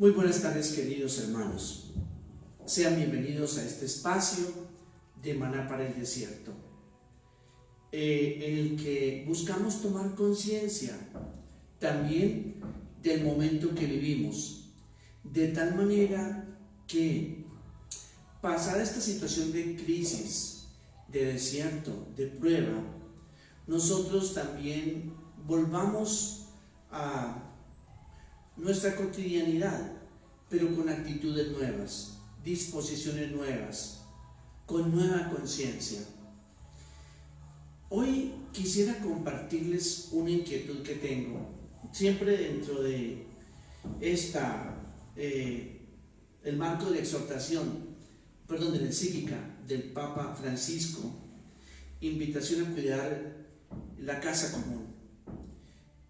Muy buenas tardes, queridos hermanos. Sean bienvenidos a este espacio de Maná para el Desierto, en el que buscamos tomar conciencia también del momento que vivimos, de tal manera que, pasada esta situación de crisis, de desierto, de prueba, nosotros también volvamos a nuestra cotidianidad, pero con actitudes nuevas, disposiciones nuevas, con nueva conciencia. Hoy quisiera compartirles una inquietud que tengo, siempre dentro de el marco de exhortación, de la encíclica del Papa Francisco, invitación a cuidar la casa común.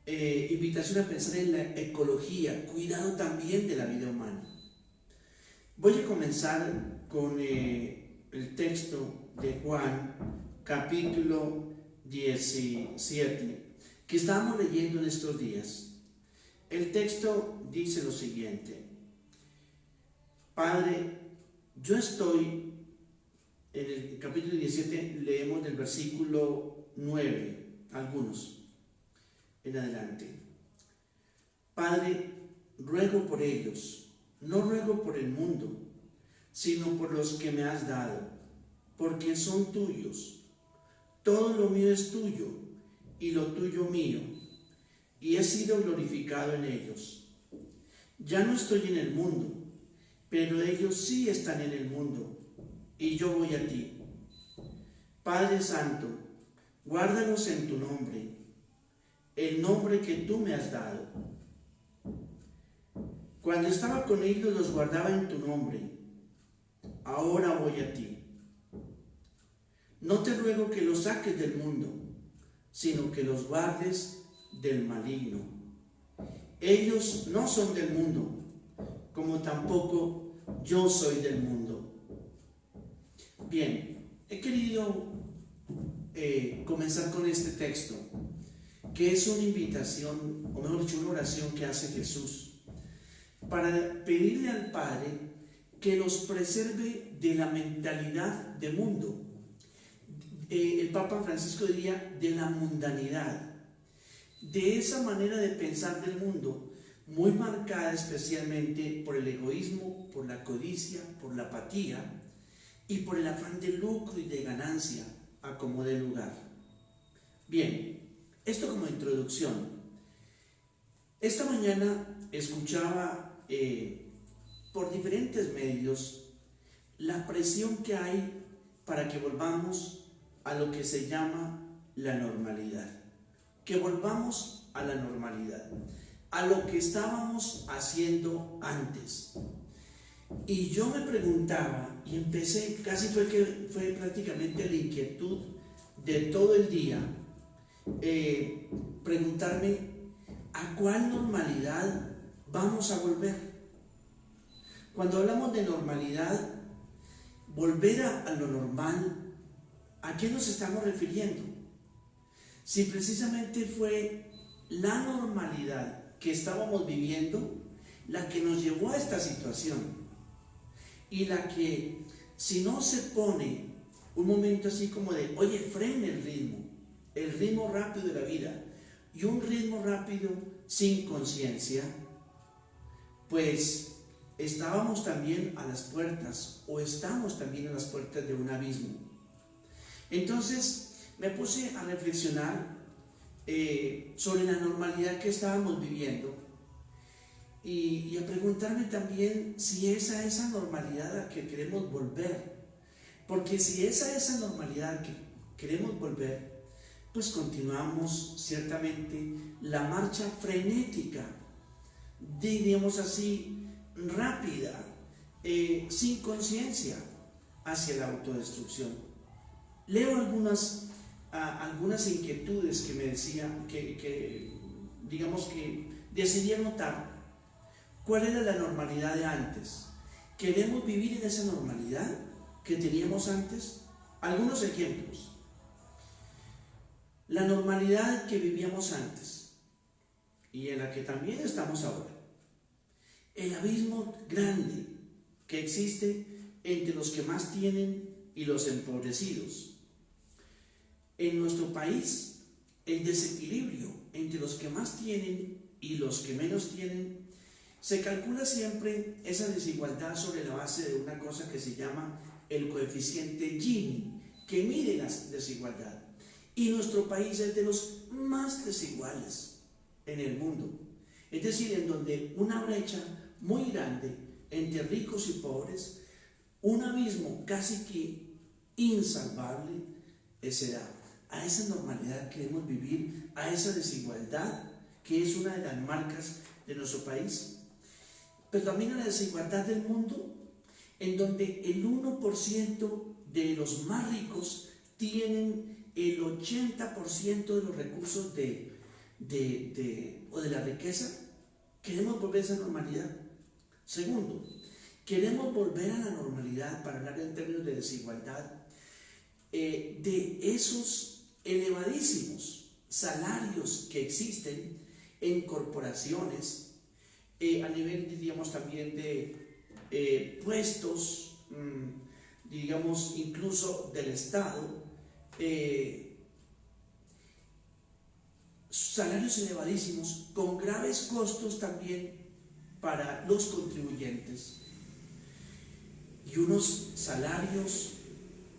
Invitación a pensar en la ecología, cuidado también de la vida humana. Voy a comenzar con el texto de Juan, capítulo 17, que estábamos leyendo en estos días. El texto dice lo siguiente: Padre, yo estoy, en el capítulo 17 leemos del versículo 9, algunos en adelante. Padre, ruego por ellos, no ruego por el mundo, sino por los que me has dado, porque son tuyos. Todo lo mío es tuyo, y lo tuyo mío, y he sido glorificado en ellos. Ya no estoy en el mundo, pero ellos sí están en el mundo, y yo voy a ti. Padre Santo, guárdalos en tu nombre, el nombre que tú me has dado. Cuando estaba con ellos los guardaba en tu nombre. Ahora voy a ti. No te ruego que los saques del mundo, sino que los guardes del maligno. Ellos no son del mundo, como tampoco yo soy del mundo. Bien, he querido comenzar con este texto, que es una invitación, o mejor dicho, una oración que hace Jesús, para pedirle al Padre que nos preserve de la mentalidad de mundo. El Papa Francisco diría de la mundanidad, de esa manera de pensar del mundo, muy marcada especialmente por el egoísmo, por la codicia, por la apatía y por el afán de lucro y de ganancia a como dé lugar. Bien, esto como introducción. Esta mañana escuchaba por diferentes medios la presión que hay para que volvamos a lo que se llama la normalidad, que volvamos a la normalidad, a lo que estábamos haciendo antes. Y yo me preguntaba, y empecé, casi fue prácticamente la inquietud de todo el día, preguntarme a cuál normalidad vamos a volver. Cuando hablamos de normalidad, volver a lo normal, ¿a qué nos estamos refiriendo? Si precisamente fue la normalidad que estábamos viviendo la que nos llevó a esta situación, y la que, si no se pone un momento así como de, oye, frene el ritmo rápido de la vida, y un ritmo rápido sin conciencia, pues estábamos también a las puertas, o estamos también a las puertas de un abismo. Entonces me puse a reflexionar sobre la normalidad que estábamos viviendo, y a preguntarme también si esa es esa normalidad a la que queremos volver. Porque si esa es esa normalidad que queremos volver, pues continuamos ciertamente la marcha frenética, diríamos así, rápida, sin conciencia, hacia la autodestrucción. Leo algunas inquietudes que me decían, que digamos que decidí anotar. ¿Cuál era la normalidad de antes? ¿Queremos vivir en esa normalidad que teníamos antes? Algunos ejemplos. La normalidad que vivíamos antes y en la que también estamos ahora el abismo grande que existe entre los que más tienen y los empobrecidos. En nuestro país, el desequilibrio entre los que más tienen y los que menos tienen, se calcula siempre esa desigualdad sobre la base de una cosa que se llama el coeficiente Gini, que mide la desigualdad. Y nuestro país es de los más desiguales en el mundo. Es decir, en donde una brecha muy grande entre ricos y pobres, un abismo casi que insalvable, se da. A esa normalidad queremos vivir, a esa desigualdad que es una de las marcas de nuestro país, pero también a la desigualdad del mundo, en donde el 1% de los más ricos tienen el 80% de los recursos o de la riqueza. Queremos volver a esa normalidad. Segundo, queremos volver a la normalidad, para hablar en términos de desigualdad, de esos elevadísimos salarios que existen en corporaciones, a nivel, diríamos, también de puestos, digamos, incluso del Estado, salarios elevadísimos con graves costos también para los contribuyentes, y unos salarios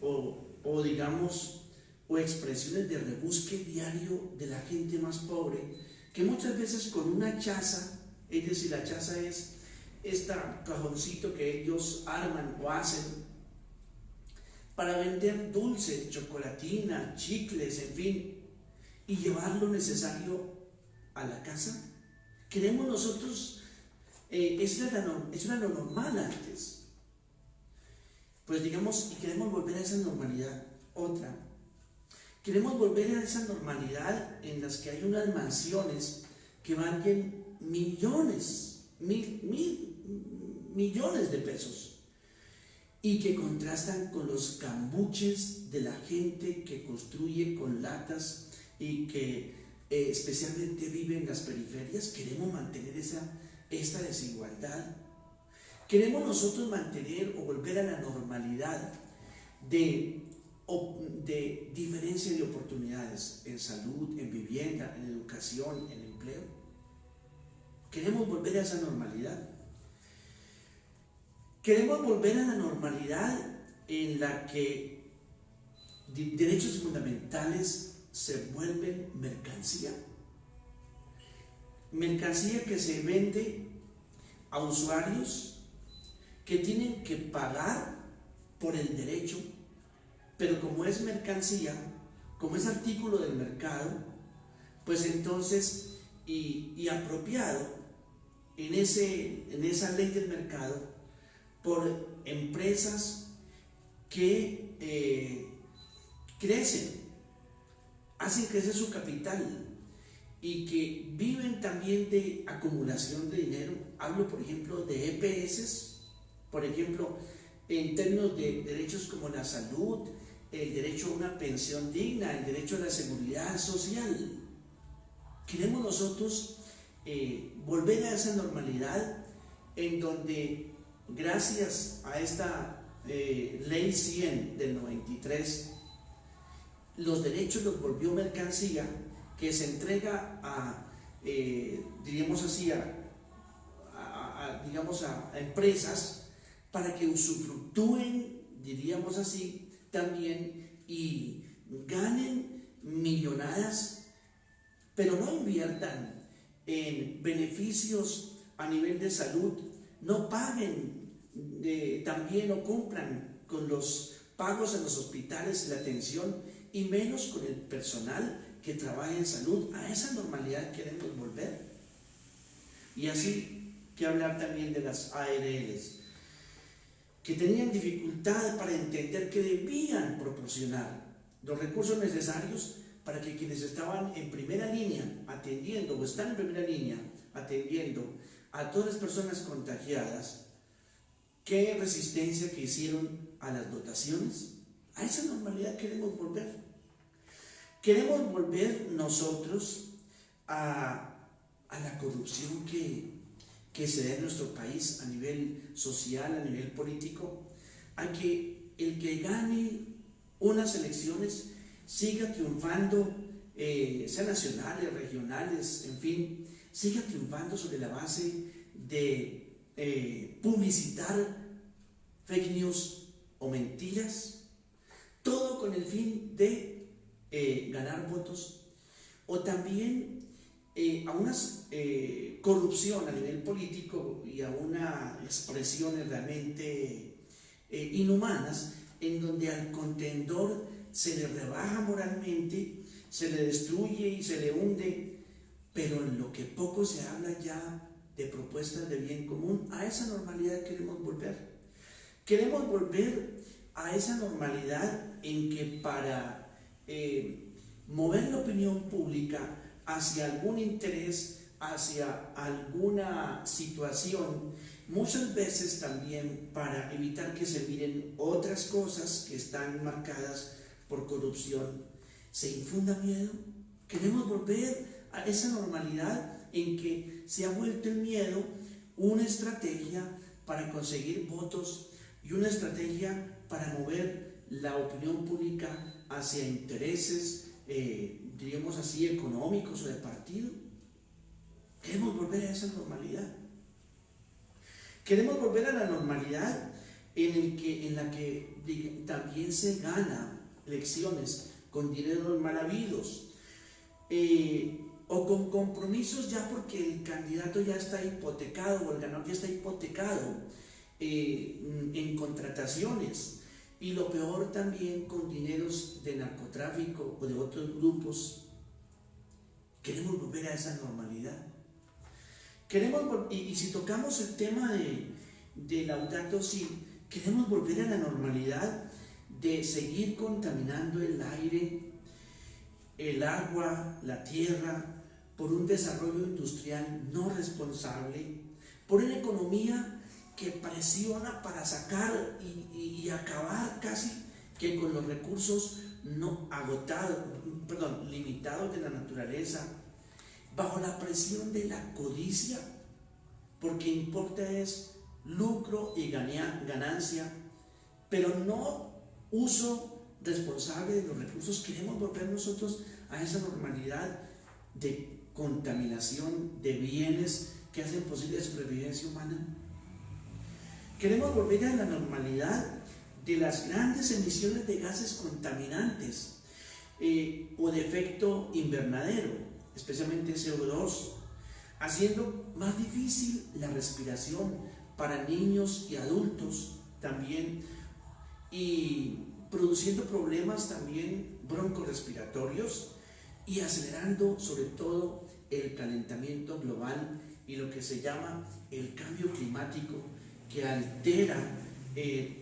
o digamos, o expresiones de rebusque diario de la gente más pobre, que muchas veces con una chaza, es decir, la chaza es este cajoncito que ellos arman o hacen para vender dulces, chocolatina, chicles, en fin, y llevar lo necesario a la casa. Queremos nosotros, eso era lo normal antes, pues digamos, y queremos volver a esa normalidad. Otra, queremos volver a esa normalidad en las que hay unas mansiones que valen millones de pesos y que contrastan con los cambuches de la gente que construye con latas y que especialmente vive en las periferias. Queremos mantener esta desigualdad. Queremos nosotros mantener o volver a la normalidad de diferencia de oportunidades en salud, en vivienda, en educación, en empleo. Queremos volver a esa normalidad. Queremos volver a la normalidad en la que derechos fundamentales se vuelven mercancía. Mercancía que se vende a usuarios que tienen que pagar por el derecho, pero como es mercancía, como es artículo del mercado, pues entonces, y apropiado en esa ley del mercado por empresas que crecen, hacen crecer su capital y que viven también de acumulación de dinero. Hablo, por ejemplo, de EPS, por ejemplo, en términos de derechos como la salud, el derecho a una pensión digna, el derecho a la seguridad social. Queremos nosotros volver a esa normalidad en donde, gracias a esta ley 100 del 93, los derechos los volvió mercancía que se entrega diríamos así, digamos a empresas para que usufructúen, diríamos así, también, y ganen millonadas, pero no inviertan en beneficios a nivel de salud, no paguen también o cumplan con los pagos en los hospitales, la atención, y menos con el personal que trabaja en salud. A esa normalidad queremos volver. Y así que hablar también de las ARLs, que tenían dificultad para entender que debían proporcionar los recursos necesarios para que quienes estaban en primera línea atendiendo, o están en primera línea atendiendo a todas las personas contagiadas, qué resistencia que hicieron a las dotaciones. A esa normalidad queremos volver. Queremos volver nosotros a la corrupción que que se da en nuestro país a nivel social, a nivel político, a que el que gane unas elecciones siga triunfando, sean nacionales, regionales, en fin, siga triunfando sobre la base de publicitar fake news o mentiras, todo con el fin de ganar votos, o también a una corrupción a nivel político y a unas expresiones realmente inhumanas, en donde al contendor se le rebaja moralmente, se le destruye y se le hunde, pero en lo que poco se habla ya de propuestas de bien común. A esa normalidad queremos volver. Queremos volver a esa normalidad en que para mover la opinión pública hacia algún interés, hacia alguna situación, muchas veces también para evitar que se miren otras cosas que están marcadas por corrupción, se infunda miedo. Queremos volver a esa normalidad en que se ha vuelto el miedo una estrategia para conseguir votos y una estrategia para mover la opinión pública hacia intereses, diríamos así, económicos o de partido. Queremos volver a esa normalidad. Queremos volver a la normalidad en la que también se gana elecciones con dineros mal habidos, o con compromisos ya porque el candidato ya está hipotecado o el ganador ya está hipotecado en contrataciones, y lo peor también con dineros de narcotráfico o de otros grupos. Queremos volver a esa normalidad. Y si tocamos el tema de Laudato Si, queremos volver a la normalidad de seguir contaminando el aire, el agua, la tierra, por un desarrollo industrial no responsable, por una economía que presiona para sacar y acabar casi que con los recursos limitados de la naturaleza, bajo la presión de la codicia, porque importa es lucro y ganancia, pero no uso responsable de los recursos. Queremos volver nosotros a esa normalidad de contaminación de bienes que hacen posible la supervivencia humana. Queremos volver a la normalidad de las grandes emisiones de gases contaminantes o de efecto invernadero, especialmente CO2, haciendo más difícil la respiración para niños y adultos también, y produciendo problemas también broncorespiratorios, y acelerando sobre todo el calentamiento global y lo que se llama el cambio climático, que altera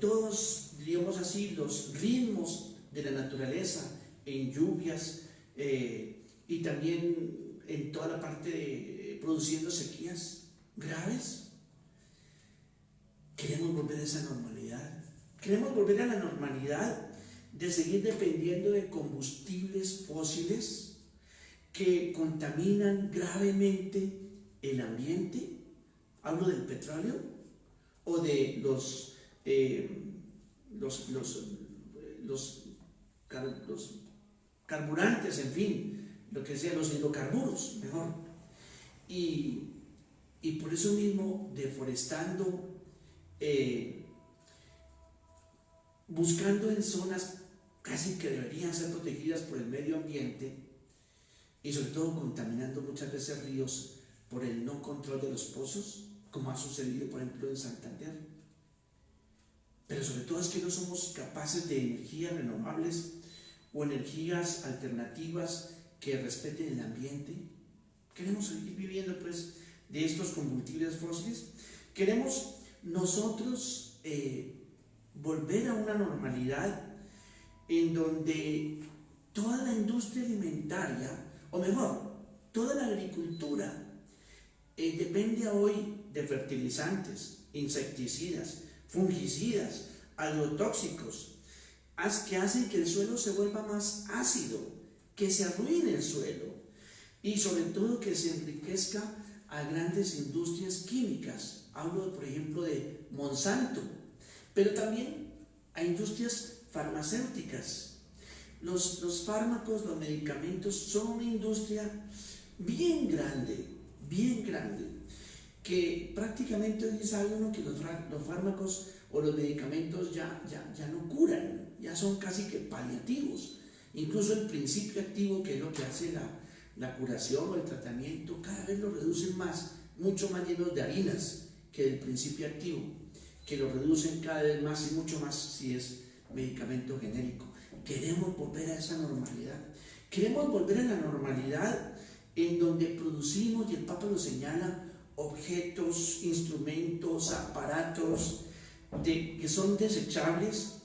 todos, diríamos así, los ritmos de la naturaleza en lluvias y también en toda la parte produciendo sequías graves. Queremos volver a esa normalidad. Queremos volver a la normalidad de seguir dependiendo de combustibles fósiles que contaminan gravemente el ambiente. Hablo del petróleo o de los carburantes, en fin, lo que sea, los hidrocarburos, mejor. Y por eso mismo, deforestando, buscando en zonas casi que deberían ser protegidas por el medio ambiente, y sobre todo contaminando muchas veces ríos por el no control de los pozos, como ha sucedido por ejemplo en Santander. Pero sobre todo es que no somos capaces de energías renovables o energías alternativas que respeten el ambiente. Queremos seguir viviendo pues de estos combustibles fósiles. Queremos nosotros volver a una normalidad en donde toda la industria alimentaria, o mejor, toda la agricultura depende hoy de fertilizantes, insecticidas, fungicidas, agrotóxicos, que hacen que el suelo se vuelva más ácido, que se arruine el suelo y sobre todo que se enriquezca a grandes industrias químicas. Hablo, por ejemplo, de Monsanto, pero también a industrias farmacéuticas. Los fármacos, los medicamentos son una industria bien grande, que prácticamente hoy sabe uno que los fármacos o los medicamentos ya no curan, ya son casi que paliativos. Incluso el principio activo, que es lo que hace la curación o el tratamiento, cada vez lo reducen más, mucho más llenos de harinas que el principio activo, que lo reducen cada vez más y mucho más si es medicamento genérico. Queremos volver a esa normalidad. Queremos volver a la normalidad en donde producimos, y el Papa lo señala, objetos, instrumentos, aparatos que son desechables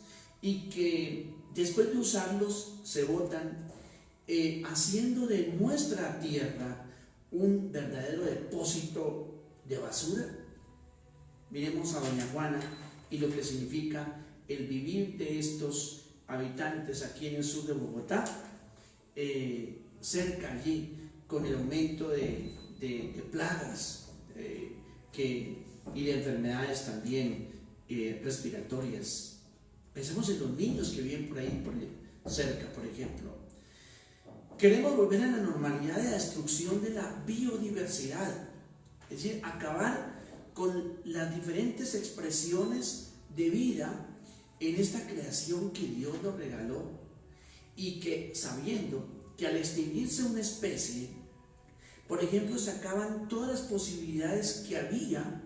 y que después de usarlos se botan, haciendo de nuestra tierra un verdadero depósito de basura. Miremos a Doña Juana y lo que significa el vivir de estos habitantes aquí en el sur de Bogotá, cerca allí, con el aumento de plagas y de enfermedades también respiratorias. Pensemos en los niños que viven por ahí, cerca, por ejemplo. Queremos volver a la normalidad de la destrucción de la biodiversidad, es decir, acabar con las diferentes expresiones de vida en esta creación que Dios nos regaló, y que, sabiendo que al extinguirse una especie, por ejemplo, se acaban todas las posibilidades que había,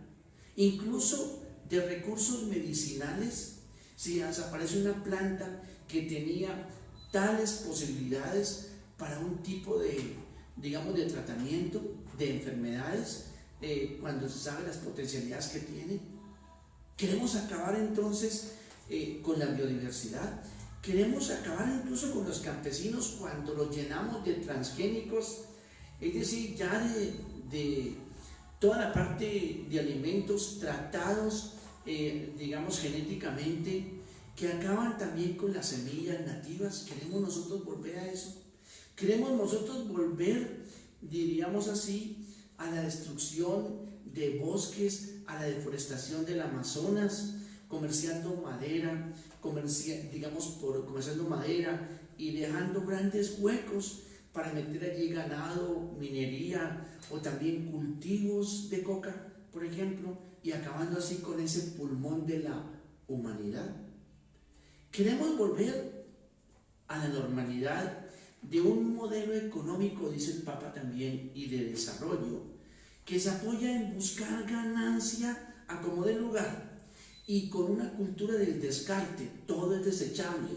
incluso de recursos medicinales. Si desaparece una planta que tenía tales posibilidades para un tipo de, digamos, de tratamiento de enfermedades, cuando se sabe las potencialidades que tiene. Queremos acabar entonces con la biodiversidad. Queremos acabar incluso con los campesinos cuando los llenamos de transgénicos, es decir, ya de toda la parte de alimentos tratados, digamos, genéticamente, que acaban también con las semillas nativas. ¿Queremos nosotros volver a eso? ¿Queremos nosotros volver, diríamos así, a la destrucción de bosques, a la deforestación del Amazonas, comerciando madera, comerciando madera y dejando grandes huecos para meter allí ganado, minería o también cultivos de coca, por ejemplo, y acabando así con ese pulmón de la humanidad? Queremos volver a la normalidad de un modelo económico, dice el Papa también, y de desarrollo, que se apoya en buscar ganancia a como dé lugar, y con una cultura del descarte. Todo es desechable,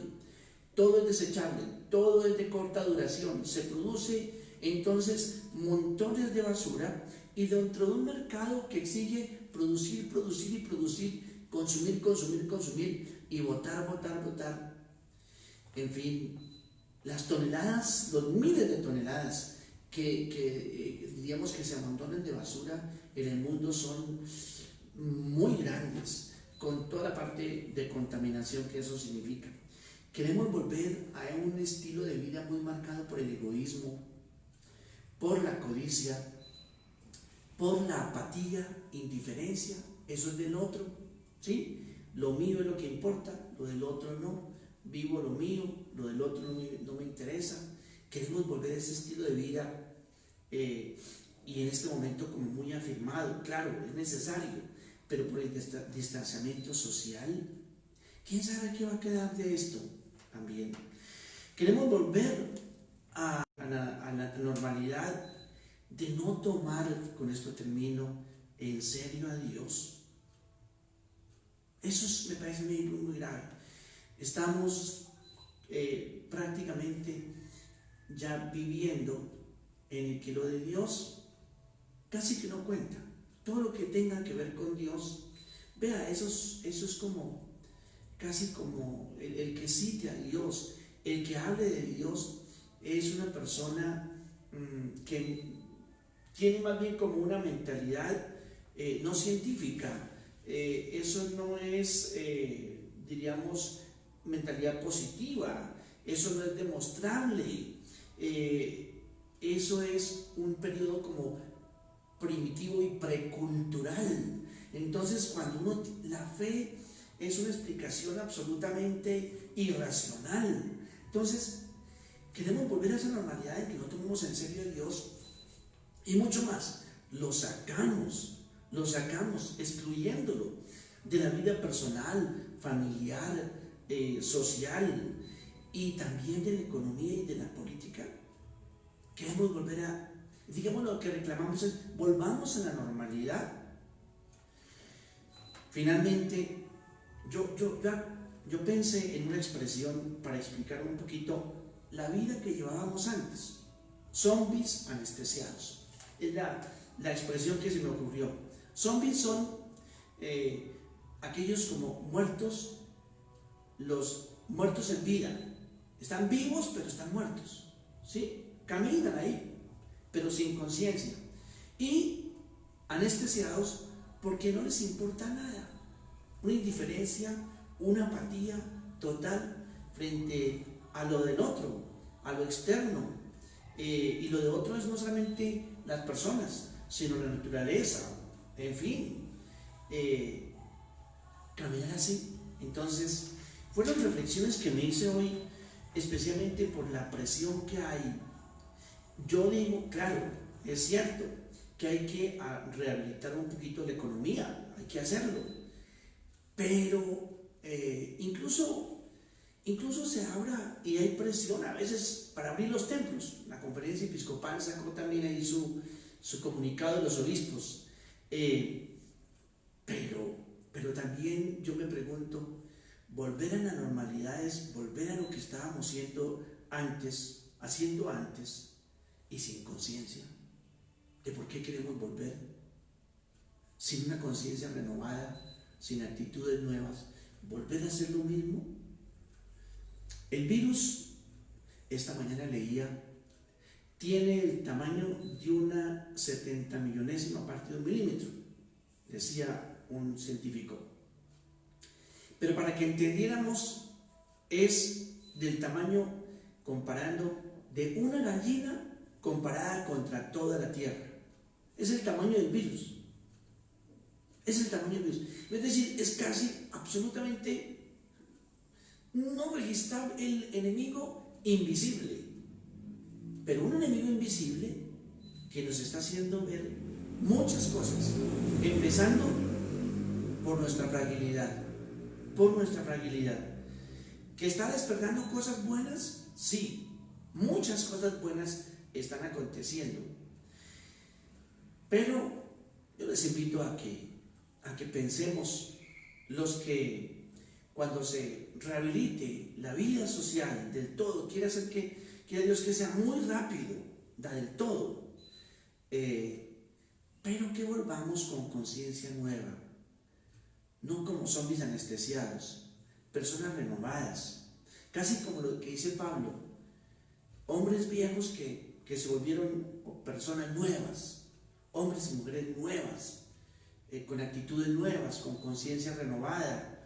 todo es de corta duración. Se produce entonces montones de basura, y dentro de un mercado que exige producir, consumir y botar. En fin, las toneladas, los miles de toneladas diríamos que se abandonan de basura en el mundo son muy grandes, con toda la parte de contaminación que eso significa. Queremos volver a un estilo de vida muy marcado por el egoísmo, por la codicia, por la apatía, indiferencia. Eso es del otro, ¿sí? Lo mío es lo que importa, lo del otro no. Vivo lo mío, lo del otro no me interesa. Queremos volver a ese estilo de vida, y en este momento como muy afirmado. Claro, es necesario, pero por el distanciamiento social, ¿quién sabe qué va a quedar de esto también? Queremos volver a la normalidad de no tomar, con esto termino, en serio a Dios. Eso me parece muy grave. Estamos prácticamente ya viviendo en el que lo de Dios casi que no cuenta. Todo lo que tenga que ver con Dios, vea, eso es como, casi como el que cite a Dios, el que hable de Dios, es una persona que tiene más bien como una mentalidad no científica. Eso no es, diríamos, mentalidad positiva, eso no es demostrable, eso es un periodo como primitivo y precultural. Entonces, cuando la fe es una explicación absolutamente irracional. Entonces, queremos volver a esa normalidad en que no tomemos en serio a Dios. Y mucho más, lo sacamos, excluyéndolo de la vida personal, familiar, social y también de la economía y de la política. Queremos volver a, digamos, lo que reclamamos es, volvamos a la normalidad. Finalmente, yo pensé en una expresión para explicar un poquito la vida que llevábamos antes. Zombies anestesiados. Es la expresión que se me ocurrió. Zombies son aquellos como muertos, los muertos en vida. Están vivos, pero están muertos. ¿Sí? Caminan ahí, pero sin conciencia. Y anestesiados porque no les importa nada. Una indiferencia, una apatía total frente a lo del otro, a lo externo. Y lo de otro es no solamente las personas, sino la naturaleza, en fin. Caminar así. Entonces, fueron reflexiones que me hice hoy, especialmente por la presión que hay. Yo digo, claro, es cierto que hay que rehabilitar un poquito la economía, hay que hacerlo, pero incluso se abra y hay presión a veces para abrir los templos. La conferencia episcopal sacó también ahí su comunicado de los obispos, pero también yo me pregunto, volver a la normalidad es volver a lo que estábamos haciendo antes y sin conciencia de por qué queremos volver, sin una conciencia renovada, sin actitudes nuevas, volver a hacer lo mismo. El virus, esta mañana leía, tiene el tamaño de una 70 millonésima parte de un milímetro, decía un científico. Pero para que entendiéramos, es del tamaño, comparando, de una gallina comparada contra toda la Tierra. Es el tamaño del virus. Es el tamaño del virus. Es decir, es casi absolutamente no registrable, el enemigo invisible. Pero un enemigo invisible que nos está haciendo ver muchas cosas, empezando por nuestra fragilidad. ¿Que está despertando cosas buenas? Sí, muchas cosas buenas están aconteciendo. Pero yo les invito a que pensemos, los que cuando se rehabilite la vida social del todo, quiere hacer que Dios que sea muy rápido, da del todo, pero que volvamos con conciencia nueva, no como zombies anestesiados, personas renovadas, casi como lo que dice Pablo, hombres viejos que se volvieron personas nuevas, hombres y mujeres nuevas, con actitudes nuevas, con conciencia renovada,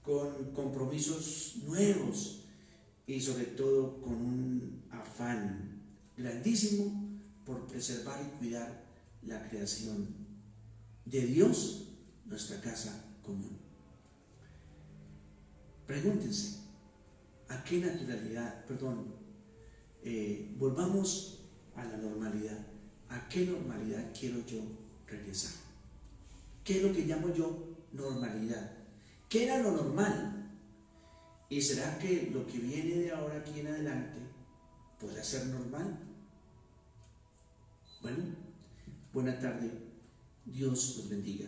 con compromisos nuevos y sobre todo con un afán grandísimo por preservar y cuidar la creación de Dios, nuestra casa común. Pregúntense, ¿a qué volvamos a la normalidad? ¿A qué normalidad quiero yo regresar? ¿Qué es lo que llamo yo normalidad? ¿Qué era lo normal? ¿Y será que lo que viene de ahora aquí en adelante podrá ser normal? Bueno, buena tarde. Dios los bendiga.